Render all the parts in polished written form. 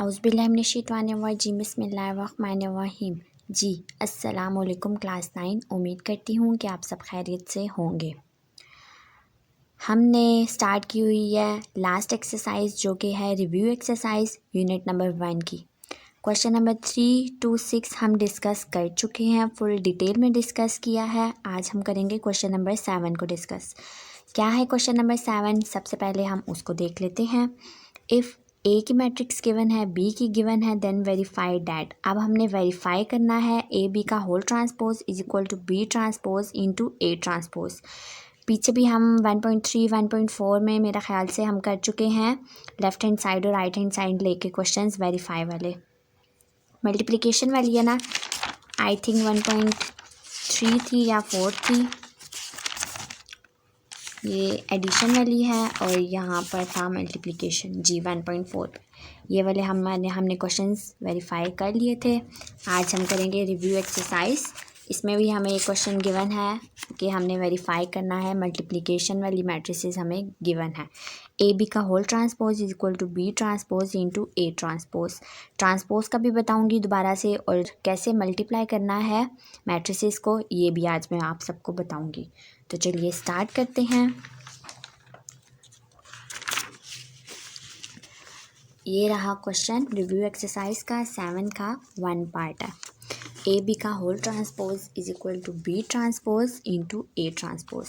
औज़ुबिल्लाहिमिनश्शैतानिर्रजीम बिस्मिल्लाहिर्रहमानिर्रहीम। जी अस्सलाम वालेकुम क्लास 9। उम्मीद करती हूँ कि आप सब खैरियत से होंगे। हमने स्टार्ट की हुई है लास्ट एक्सरसाइज जो कि है रिव्यू एक्सरसाइज यूनिट नंबर 1 की। क्वेश्चन नंबर 3 to 6 हम डिस्कस कर चुके हैं, फुल डिटेल में डिस्कस किया है। आज हम करेंगे क्वेश्चन नंबर 7 को डिस्कस। क्या है क्वेश्चन नंबर 7? सबसे पहले हम उसको देख लेते हैं। इफ़ ए की मैट्रिक्स गिवन है, बी की गिवन है, देन वेरीफाई डैट। अब हमने वेरीफाई करना है ए बी का whole transpose is equal to B transpose into A transpose. पीछे भी हम 1.3 1.4 में मेरा ख्याल से हम कर चुके हैं लेफ़्ट हैंड साइड और राइट हैंड साइड लेके क्वेश्चंस वेरीफाई वाले। मल्टीप्लिकेशन वाली है ना, आई थिंक 1.3 थी या 4 थी। ये एडिशन वाली है और यहाँ पर था मल्टीप्लिकेशन जी 1.4। ये वाले हमने क्वेश्चंस वेरीफाई कर लिए थे। आज हम करेंगे रिव्यू एक्सरसाइज। इसमें भी हमें एक क्वेश्चन गिवन है कि हमने वेरीफाई करना है। मल्टीप्लिकेशन वाली मैट्रिसेस हमें गिवन है। ए बी का whole transpose is equal to B transpose into A transpose. Transpose का भी बताऊंगी दोबारा से, और कैसे मल्टीप्लाई करना है मैट्रिसेस को ये भी आज मैं आप सबको बताऊंगी। तो चलिए स्टार्ट करते हैं। ये रहा क्वेश्चन रिव्यू एक्सरसाइज का 7 का 1 पार्ट है। ए बी का whole transpose is equal to B transpose into A transpose.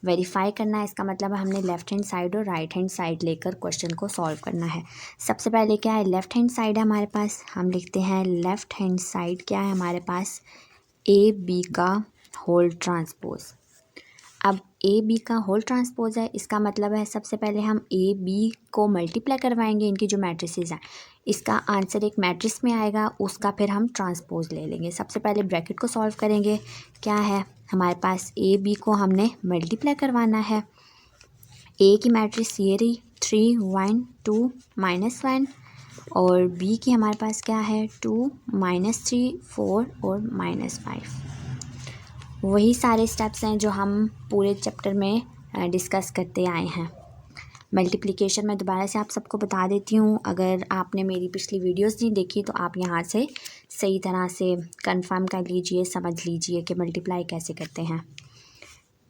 Verify करना है, इसका मतलब हमने लेफ्ट हैंड साइड और राइट हैंड साइड लेकर क्वेश्चन को सॉल्व करना है। सबसे पहले क्या है, लेफ्ट हैंड साइड है हमारे पास। हम लिखते हैं लेफ्ट हैंड साइड क्या है हमारे पास, ए बी का होल ट्रांसपोज। अब ए बी का होल ट्रांसपोज है, इसका मतलब है सबसे पहले हम ए बी को मल्टीप्लाई करवाएंगे, इनकी जो मैट्रिसेस हैं इसका आंसर एक मैट्रिक्स में आएगा, उसका फिर हम ट्रांसपोज ले लेंगे। सबसे पहले ब्रैकेट को सॉल्व करेंगे। क्या है हमारे पास, ए बी को हमने मल्टीप्लाई करवाना है। ए की मैट्रिक्स ये रही 3 1 2 -1, और बी की हमारे पास क्या है 2 -3 4 और -5। वही सारे स्टेप्स हैं जो हम पूरे चैप्टर में डिस्कस करते आए हैं। मल्टीप्लिकेशन में दोबारा से आप सबको बता देती हूँ, अगर आपने मेरी पिछली वीडियोस नहीं देखी तो आप यहाँ से सही तरह से कंफर्म कर लीजिए, समझ लीजिए कि मल्टीप्लाई कैसे करते हैं।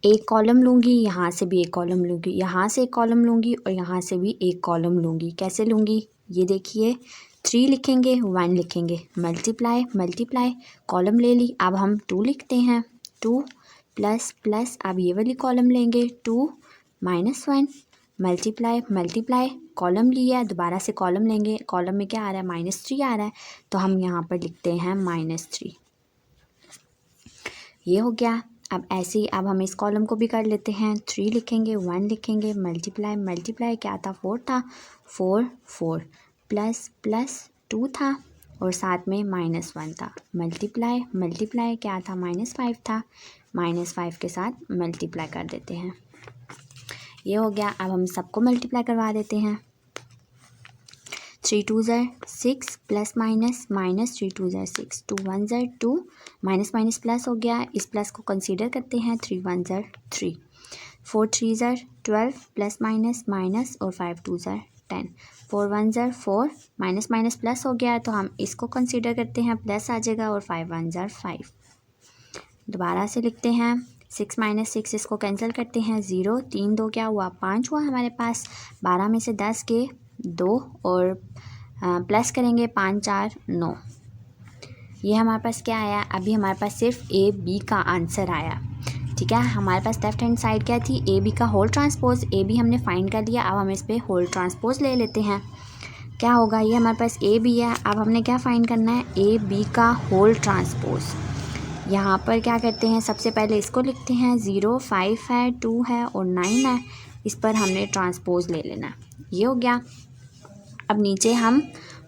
एक कॉलम लूँगी, यहाँ से भी एक कॉलम लूँगी, यहाँ से एक कॉलम लूँगी और यहाँ से भी एक कॉलम लूँगी। कैसे लूँगी ये देखिए, 3 लिखेंगे 1 लिखेंगे, मल्टीप्लाई मल्टीप्लाई, कॉलम ले ली। अब हम 2 लिखते हैं, 2 प्लस प्लस, अब ये वाली कॉलम लेंगे 2 -1, मल्टीप्लाई मल्टीप्लाई, कॉलम लिया, दोबारा से कॉलम लेंगे, कॉलम में क्या आ रहा है -3 आ रहा है, तो हम यहाँ पर लिखते हैं -3। ये हो गया। अब ऐसे ही अब हम इस कॉलम को भी कर लेते हैं, 3 लिखेंगे 1 लिखेंगे, मल्टीप्लाई मल्टीप्लाई, क्या था 4 था, 4 4 प्लस प्लस 2 था और साथ में -1 था, मल्टीप्लाई मल्टीप्लाई, क्या था -5 था, -5 के साथ मल्टीप्लाई कर देते हैं। ये हो गया। अब हम सबको मल्टीप्लाई करवा देते हैं। 3 2 6 plus minus minus 3 2 6, 2 1 2, minus minus plus हो गया। इस प्लस को कंसीडर करते हैं, 3 1 3, 4 3 12 प्लस माइनस माइनस और 5 2 10, 4 1 4, माइनस माइनस प्लस हो गया तो हम इसको कंसीडर करते हैं, प्लस आ जाएगा, और 5 1 5। दोबारा से लिखते हैं 6 -6, इसको कैंसिल करते हैं, 0 3 2 क्या हुआ 5 हुआ हमारे पास। 12 में से 10 के 2 और प्लस करेंगे 5 4 9। ये हमारे पास क्या आया, अभी हमारे पास सिर्फ ए बी का आंसर आया। ठीक है, हमारे पास लेफ्ट हैंड साइड क्या थी, ए बी का होल ट्रांसपोज। ए बी हमने फाइंड कर लिया, अब हम इस पर होल ट्रांसपोज ले लेते हैं। क्या होगा, ये हमारे पास ए बी है, अब हमने क्या फाइंड करना है, ए बी का होल ट्रांसपोज। यहाँ पर क्या करते हैं, सबसे पहले इसको लिखते हैं, 0 5 है 2 है और 9 है, इस पर हमने ट्रांसपोज ले लेना। ये हो गया। अब नीचे हम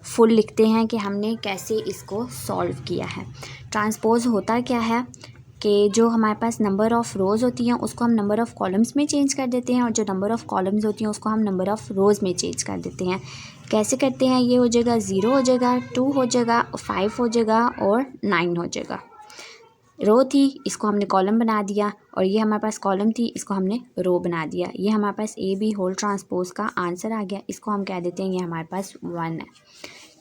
फुल लिखते हैं कि हमने कैसे इसको सॉल्व किया है। ट्रांसपोज होता क्या है कि जो हमारे पास नंबर ऑफ़ रोज़ होती हैं उसको हम नंबर ऑफ़ कॉलम्स में चेंज कर देते हैं, और जो नंबर ऑफ़ कॉलम्स होती हैं उसको हम नंबर ऑफ़ रोज़ में चेंज कर देते हैं। कैसे करते हैं, ये हो जाएगा 0 हो जाएगा, 2 हो जाएगा, 5 हो जाएगा और 9 हो जाएगा। रो थी, इसको हमने कॉलम बना दिया, और ये हमारे पास कॉलम थी, इसको हमने रो बना दिया। ये हमारे पास ए बी होल ट्रांसपोज का आंसर आ गया। इसको हम कह देते हैं ये हमारे पास 1 है।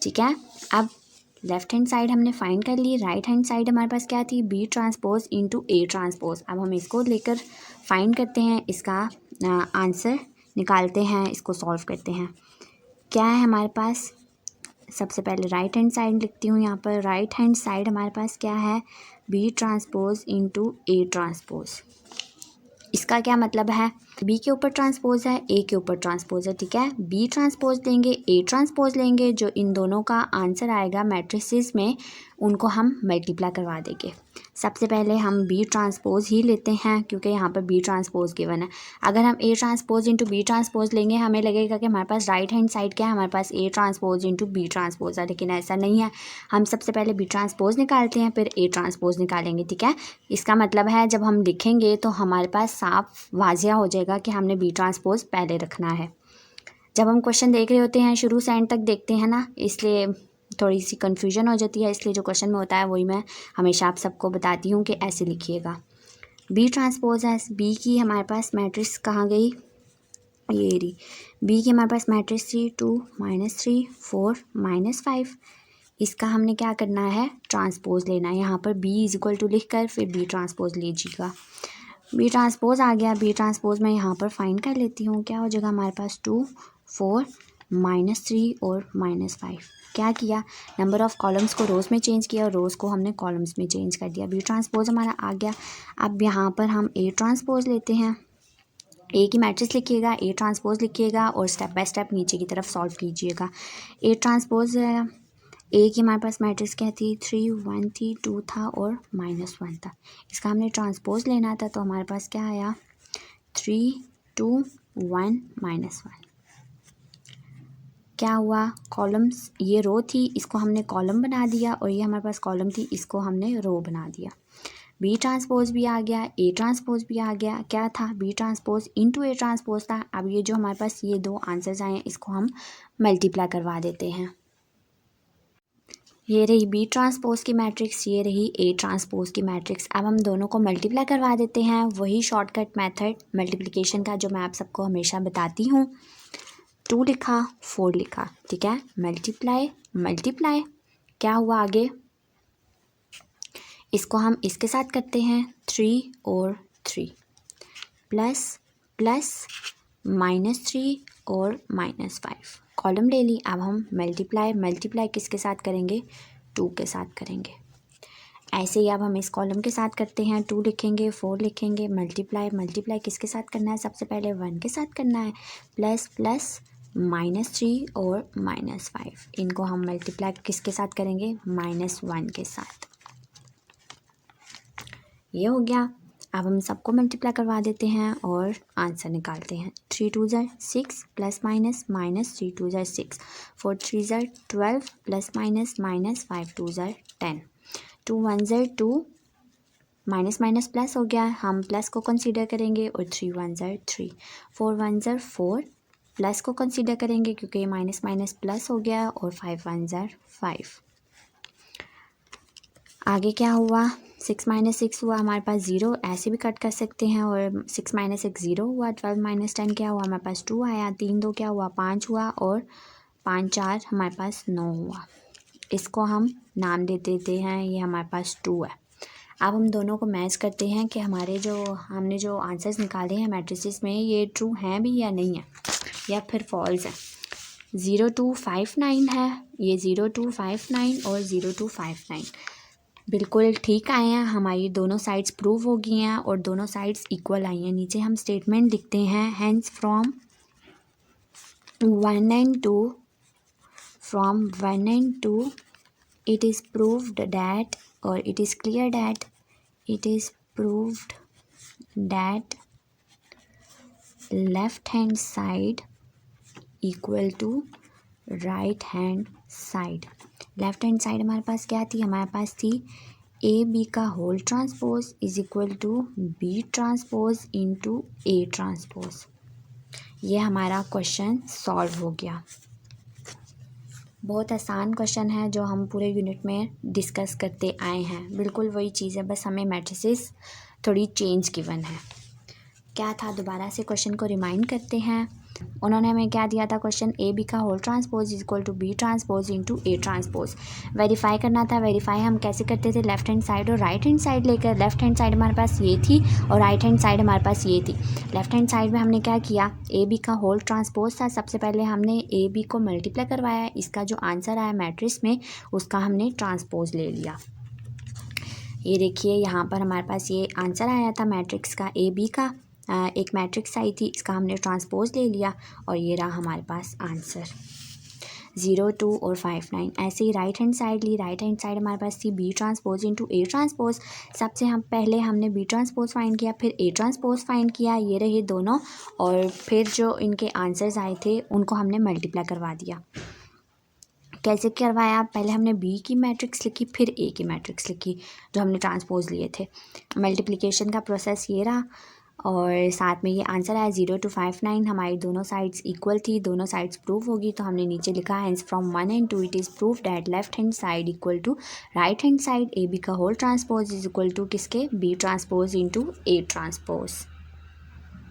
ठीक है। अब लेफ्ट हैंड साइड हमने फाइंड कर ली, राइट हैंड साइड हमारे पास क्या थी, B transpose into A transpose. अब हम इसको लेकर फाइंड करते हैं, इसका आंसर निकालते हैं, इसको सॉल्व करते हैं। क्या है हमारे पास, सबसे पहले राइट हैंड साइड लिखती हूँ यहाँ पर। राइट हैंड साइड हमारे पास क्या है, B transpose into A transpose. इसका क्या मतलब है, बी के ऊपर ट्रांसपोज है, ए के ऊपर ट्रांसपोज है, ठीक है। बी ट्रांसपोज लेंगे, ए ट्रांसपोज लेंगे, जो इन दोनों का आंसर आएगा मैट्रिसेस में, उनको हम मल्टीप्लाई करवा देंगे। सबसे पहले हम बी ट्रांसपोज ही लेते हैं, क्योंकि यहाँ पर बी ट्रांसपोज गिवन है। अगर हम A transpose into B transpose लेंगे, हमें लगेगा कि हमारे पास राइट हैंड साइड क्या है, हमारे पास A transpose into B transpose है, लेकिन ऐसा नहीं है। हम सबसे पहले बी ट्रांसपोज निकालते हैं, फिर ए ट्रांसपोज निकालेंगे, ठीक है। इसका मतलब है जब हम लिखेंगे तो हमारे पास साफ वाजिया हो जाएगा कि हमने बी ट्रांसपोज पहले रखना है। जब हम क्वेश्चन देख रहे होते हैं शुरू से एंड तक देखते हैं ना, इसलिए थोड़ी सी कन्फ्यूजन हो जाती है, इसलिए जो क्वेश्चन में होता है वही मैं हमेशा आप सबको बताती हूँ कि ऐसे लिखिएगा। बी ट्रांसपोज है, बी की हमारे पास मैट्रिक्स कहाँ गई, ये रही। बी की हमारे पास मैट्रिक्स थी 2 -3 4 -5। इसका हमने क्या करना है, ट्रांसपोज लेना है। यहाँ पर बी इज इक्वल टू लिख कर फिर बी ट्रांसपोज लीजिएगा। बी ट्रांसपोज आ गया, बी ट्रांसपोज मैं यहाँ पर फाइंड कर लेती हूँ। क्या हो जाएगा हमारे पास 2 4 -3 और -5। क्या किया, नंबर ऑफ़ कॉलम्स को रोज़ में चेंज किया और रोज़ को हमने कॉलम्स में चेंज कर दिया। बी ट्रांसपोज हमारा आ गया। अब यहाँ पर हम ए ट्रांसपोज लेते हैं। ए की मैट्रिक्स लिखिएगा, ए ट्रांसपोज लिखिएगा और स्टेप बाय स्टेप नीचे की तरफ सॉल्व कीजिएगा। ए ट्रांसपोज ए की हमारे पास मैट्रिक्स क्या थी, 3 1 थी, 2 था और -1 था। इसका हमने ट्रांसपोज लेना था, तो हमारे पास क्या आया, 3 2 1 -1। क्या हुआ, कॉलम्स, ये रो थी, इसको हमने कॉलम बना दिया, और ये हमारे पास कॉलम थी, इसको हमने रो बना दिया। बी ट्रांसपोज भी आ गया, ए ट्रांसपोज भी आ गया। क्या था, B transpose into A transpose था। अब ये जो हमारे पास ये दो आंसर्स आए हैं, इसको हम मल्टीप्लाई करवा देते हैं। ये रही बी ट्रांसपोज की मैट्रिक्स, ये रही ए ट्रांसपोज की मैट्रिक्स। अब हम दोनों को मल्टीप्लाई करवा देते हैं, वही शॉर्टकट मेथड मल्टीप्लिकेशन का जो मैं आप सबको हमेशा बताती हूँ। 2 लिखा 4 लिखा, ठीक है। मल्टीप्लाई मल्टीप्लाई, क्या हुआ आगे, इसको हम इसके साथ करते हैं, 3 और 3 प्लस प्लस -3 और -5। कॉलम ले ली। अब हम मल्टीप्लाई मल्टीप्लाई किसके साथ करेंगे, 2 के साथ करेंगे। ऐसे ही अब हम इस कॉलम के साथ करते हैं, 2 लिखेंगे 4 लिखेंगे, मल्टीप्लाई मल्टीप्लाई किसके साथ करना है, सबसे पहले 1 के साथ करना है, प्लस प्लस -3 और -5। इनको हम मल्टीप्लाई किसके साथ करेंगे, -1 के साथ। ये हो गया। अब हम सबको मल्टीप्लाई करवा देते हैं और आंसर निकालते हैं। 3 2 ज़र 6 प्लस माइनस -3 2 ज़र 6, 4 3 ज़र 12 प्लस माइनस -5 2 ज़र 10, 2 1 ज़र 2, माइनस माइनस प्लस हो गया, हम प्लस को कंसीडर करेंगे, और 3 1 ज़र 3, 4 1 ज़र 4, प्लस को कंसीडर करेंगे क्योंकि माइनस माइनस प्लस हो गया, और 5 1 ज़र 5। आगे क्या हुआ, 6 -6 हुआ, हमारे पास 0, ऐसे भी कट कर सकते हैं, और 6 -6 0 हुआ, 12 - 10 क्या हुआ, हमारे पास 2 आया, 3 2 क्या हुआ, 5 हुआ, और 5 4 हमारे पास 9 हुआ। इसको हम नाम दे देते हैं, ये हमारे पास 2 है। अब हम दोनों को मैच करते हैं कि हमने जो आंसर्स निकाले हैं मैट्रिसेस में, ये ट्रू हैं भी या नहीं है, या फिर फॉल्स है। 0 2 5 9 है, ये 0 2 5 9 और 0 2 5 9 बिल्कुल ठीक आए हैं। हमारी दोनों साइड्स प्रूव हो गई हैं और दोनों साइड्स इक्वल आई हैं। नीचे हम स्टेटमेंट लिखते हैं, hence from 1 and 2 it is proved that, or it is clear that, it is proved that left hand side equal to right hand side। Left hand side हमारे पास क्या थी, हमारे पास थी ए बी का whole transpose is equal to B transpose into A transpose. ये हमारा क्वेश्चन सॉल्व हो गया। बहुत आसान क्वेश्चन है जो हम पूरे यूनिट में डिस्कस करते आए हैं। बिल्कुल वही चीज़ है, बस हमें मैट्रिसेस थोड़ी चेंज गिवन है। क्या था, दोबारा से क्वेश्चन को रिमाइंड करते हैं। उन्होंने हमें क्या दिया था क्वेश्चन, ए बी का whole transpose is equal to B transpose into A transpose. Verify करना था। वेरीफाई हम कैसे करते थे, लेफ्ट हैंड साइड और राइट हैंड साइड लेकर। लेफ्ट हैंड साइड हमारे पास ये थी और राइट हैंड साइड हमारे पास ये थी। लेफ्ट हैंड साइड में हमने क्या किया, ए बी का होल ट्रांसपोज था, सबसे पहले हमने ए बी को मल्टीप्लाई करवाया, इसका जो आंसर आया मैट्रिक्स में उसका हमने ट्रांसपोज ले लिया। ये देखिए यहाँ पर हमारे पास ये आंसर आया था मैट्रिक्स का, ए बी का एक मैट्रिक्स आई थी, इसका हमने ट्रांसपोज ले लिया और ये रहा हमारे पास आंसर 0, 2 और 5, 9। ऐसे ही राइट हैंड साइड ली, राइट हैंड साइड हमारे पास थी B transpose into A transpose. सबसे हम पहले हमने बी ट्रांसपोज फाइंड किया, फिर ए ट्रांसपोज फाइंड किया, ये रहे दोनों, और फिर जो इनके आंसर्स आए थे उनको हमने मल्टीप्लाई करवा दिया। कैसे करवाया, पहले हमने बी की मैट्रिक्स लिखी, फिर ए की मैट्रिक्स लिखी जो हमने ट्रांसपोज लिए थे। मल्टीप्लिकेशन का प्रोसेस ये रहा और साथ में ये आंसर आया 0 to 5, 9। हमारी दोनों साइड्स इक्वल थी, दोनों साइड्स प्रूव होगी, तो हमने नीचे लिखा hence from 1 and 2 it is prove that left hand side equal to right hand side, A B का whole transpose is equal to किसके, B transpose into A transpose.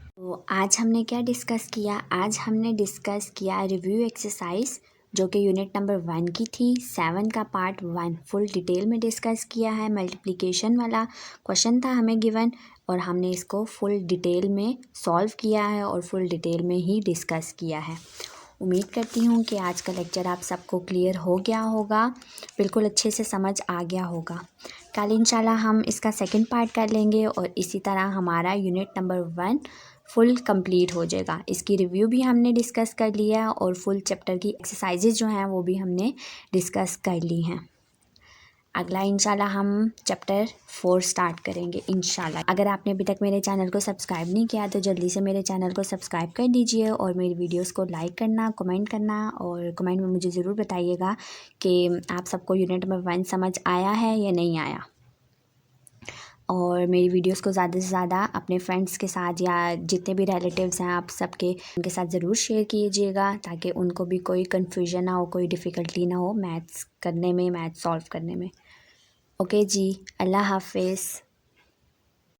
तो आज हमने क्या डिस्कस किया, आज हमने डिस्कस किया रिव्यू एक्सरसाइज जो कि यूनिट नंबर 1 की थी, 7 का पार्ट 1 फुल डिटेल में डिस्कस किया है। मल्टीप्लिकेशन वाला क्वेश्चन था हमें गिवन और हमने इसको फुल डिटेल में सॉल्व किया है और फुल डिटेल में ही डिस्कस किया है। उम्मीद करती हूँ कि आज का लेक्चर आप सबको क्लियर हो गया होगा, बिल्कुल अच्छे से समझ आ गया होगा। कल इंशाल्लाह हम इसका सेकंड पार्ट कर लेंगे और इसी तरह हमारा यूनिट नंबर 1 फुल कंप्लीट हो जाएगा। इसकी रिव्यू भी हमने डिस्कस कर लिया और फुल चैप्टर की एक्सरसाइजेज जो हैं वो भी हमने डिस्कस कर ली हैं। अगला इंशाल्लाह हम चैप्टर 4 स्टार्ट करेंगे इंशाल्लाह। अगर आपने अभी तक मेरे चैनल को सब्सक्राइब नहीं किया तो जल्दी से मेरे चैनल को सब्सक्राइब कर दीजिए और मेरी वीडियोस को लाइक करना, कमेंट करना और कमेंट में मुझे ज़रूर बताइएगा कि आप सबको यूनिट नंबर 1 समझ आया है या नहीं आया। और मेरी वीडियोस को ज़्यादा से ज़्यादा अपने फ्रेंड्स के साथ या जितने भी रिलेटिव्स हैं आप सबके उनके साथ ज़रूर शेयर कीजिएगा ताकि उनको भी कोई कन्फ्यूजन ना हो, कोई डिफ़िकल्टी ना हो मैथ्स करने में, मैथ्स सॉल्व करने में। ओके जी, अल्लाह हाफिज़।